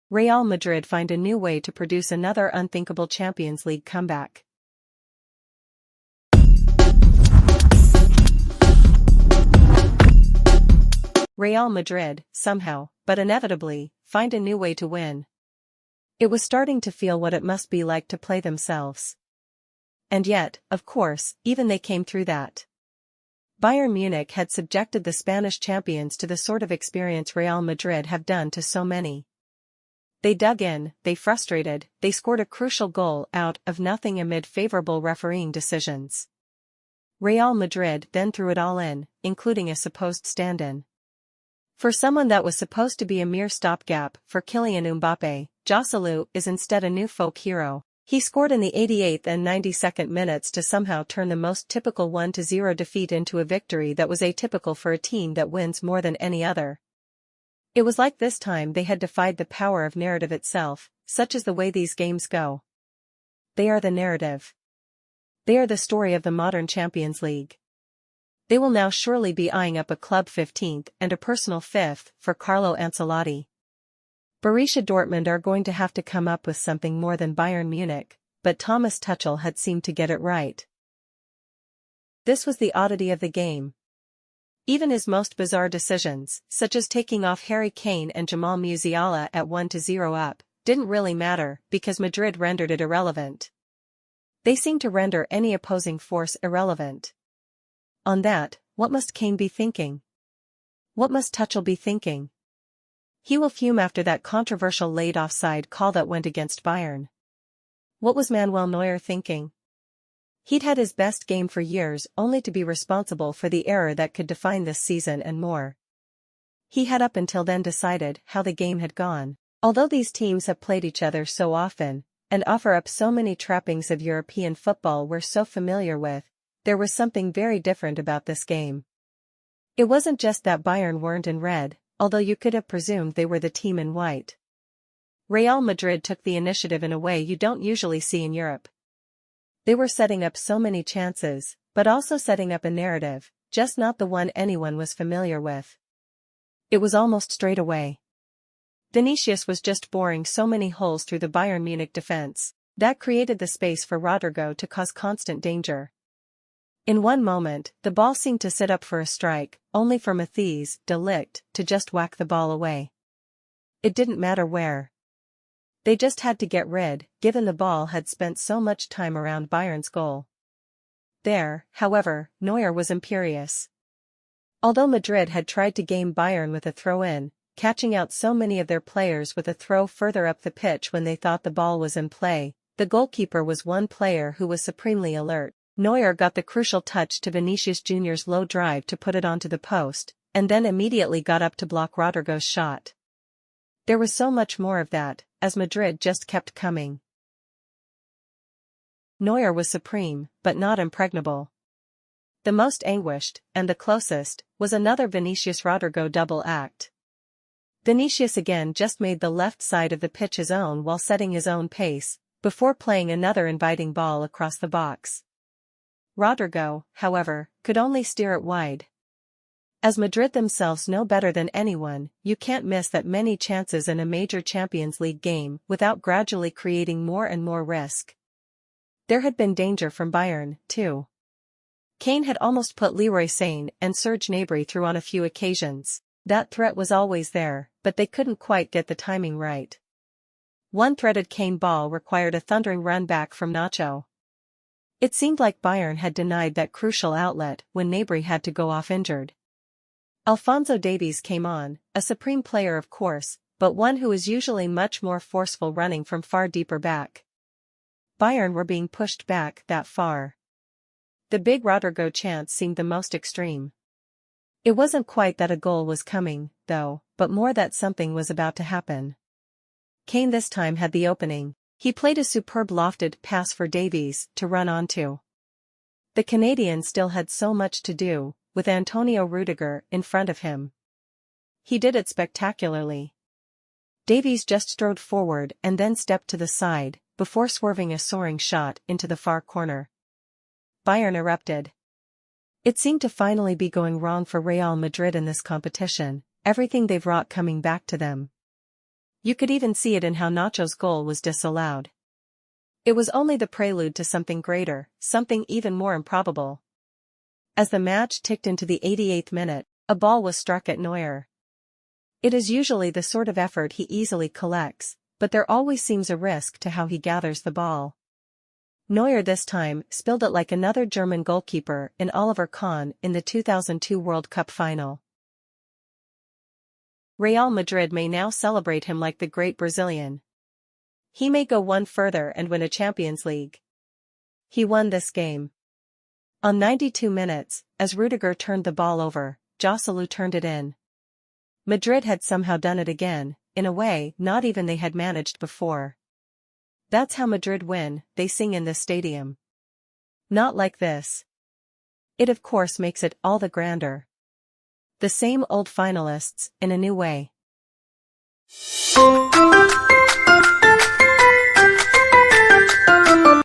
Real Madrid find a new way to produce another unthinkable Champions League comeback. Real Madrid, somehow, but inevitably, find a new way to win. It was starting to feel what it must be like to play themselves. And yet, of course, even they came through that. Bayern Munich had subjected the Spanish champions to the sort of experience Real Madrid have done to so many. They dug in, they frustrated, they scored a crucial goal out of nothing amid favorable refereeing decisions. Real Madrid then threw it all in, including a supposed stand-in. For someone that was supposed to be a mere stopgap for Kylian Mbappé, Joselu is instead a new folk hero. He scored in the 88th and 92nd minutes to somehow turn the most typical 1-0 defeat into a victory that was atypical for a team that wins more than any other. It was like this time they had defied the power of narrative itself, such is the way these games go. They are the narrative. They are the story of the modern Champions League. They will now surely be eyeing up a club 15th and a personal 5th for Carlo Ancelotti. Borussia Dortmund are going to have to come up with something more than Bayern Munich, but Thomas Tuchel had seemed to get it right. This was the oddity of the game. Even his most bizarre decisions, such as taking off Harry Kane and Jamal Musiala at 1-0 up, didn't really matter because Madrid rendered it irrelevant. They seemed to render any opposing force irrelevant. On that, what must Kane be thinking? What must Tuchel be thinking? He will fume after that controversial late offside call that went against Bayern. What was Manuel Neuer thinking? He'd had his best game for years only to be responsible for the error that could define this season and more. He had up until then decided how the game had gone. Although these teams have played each other so often, and offer up so many trappings of European football we're so familiar with, there was something very different about this game. It wasn't just that Bayern weren't in red, although you could have presumed they were the team in white. Real Madrid took the initiative in a way you don't usually see in Europe. They were setting up so many chances, but also setting up a narrative, just not the one anyone was familiar with. It was almost straight away. Vinicius was just boring so many holes through the Bayern Munich defense, that created the space for Rodrygo to cause constant danger. In one moment, the ball seemed to sit up for a strike, only for Matthijs de Ligt to just whack the ball away. It didn't matter where. They just had to get rid, given the ball had spent so much time around Bayern's goal. There, however, Neuer was imperious. Although Madrid had tried to game Bayern with a throw-in, catching out so many of their players with a throw further up the pitch when they thought the ball was in play, the goalkeeper was one player who was supremely alert. Neuer got the crucial touch to Vinicius Jr.'s low drive to put it onto the post, and then immediately got up to block Rodrygo's shot. There was so much more of that, as Madrid just kept coming. Neuer was supreme, but not impregnable. The most anguished, and the closest, was another Vinicius-Rodrygo double act. Vinicius again just made the left side of the pitch his own while setting his own pace, before playing another inviting ball across the box. Rodrygo, however, could only steer it wide. As Madrid themselves know better than anyone, you can't miss that many chances in a major Champions League game without gradually creating more and more risk. There had been danger from Bayern, too. Kane had almost put Leroy Sane and Serge Gnabry through on a few occasions. That threat was always there, but they couldn't quite get the timing right. One threaded Kane ball required a thundering run back from Nacho. It seemed like Bayern had denied that crucial outlet when Gnabry had to go off injured. Alphonso Davies came on, a supreme player of course, but one who is usually much more forceful running from far deeper back. Bayern were being pushed back that far. The big Rodrygo chance seemed the most extreme. It wasn't quite that a goal was coming, though, but more that something was about to happen. Kane this time had the opening. He played a superb lofted pass for Davies to run onto. The Canadian still had so much to do, with Antonio Rudiger in front of him. He did it spectacularly. Davies just strode forward and then stepped to the side, before swerving a soaring shot into the far corner. Bayern erupted. It seemed to finally be going wrong for Real Madrid in this competition, everything they've wrought coming back to them. You could even see it in how Nacho's goal was disallowed. It was only the prelude to something greater, something even more improbable. As the match ticked into the 88th minute, a ball was struck at Neuer. It is usually the sort of effort he easily collects, but there always seems a risk to how he gathers the ball. Neuer this time spilled it like another German goalkeeper in Oliver Kahn in the 2002 World Cup final. Real Madrid may now celebrate him like the great Brazilian. He may go one further and win a Champions League. He won this game. On 92 minutes, as Rudiger turned the ball over, Joselu turned it in. Madrid had somehow done it again, in a way not even they had managed before. That's how Madrid win, they sing in this stadium. Not like this. It of course makes it all the grander. The same old finalists, in a new way.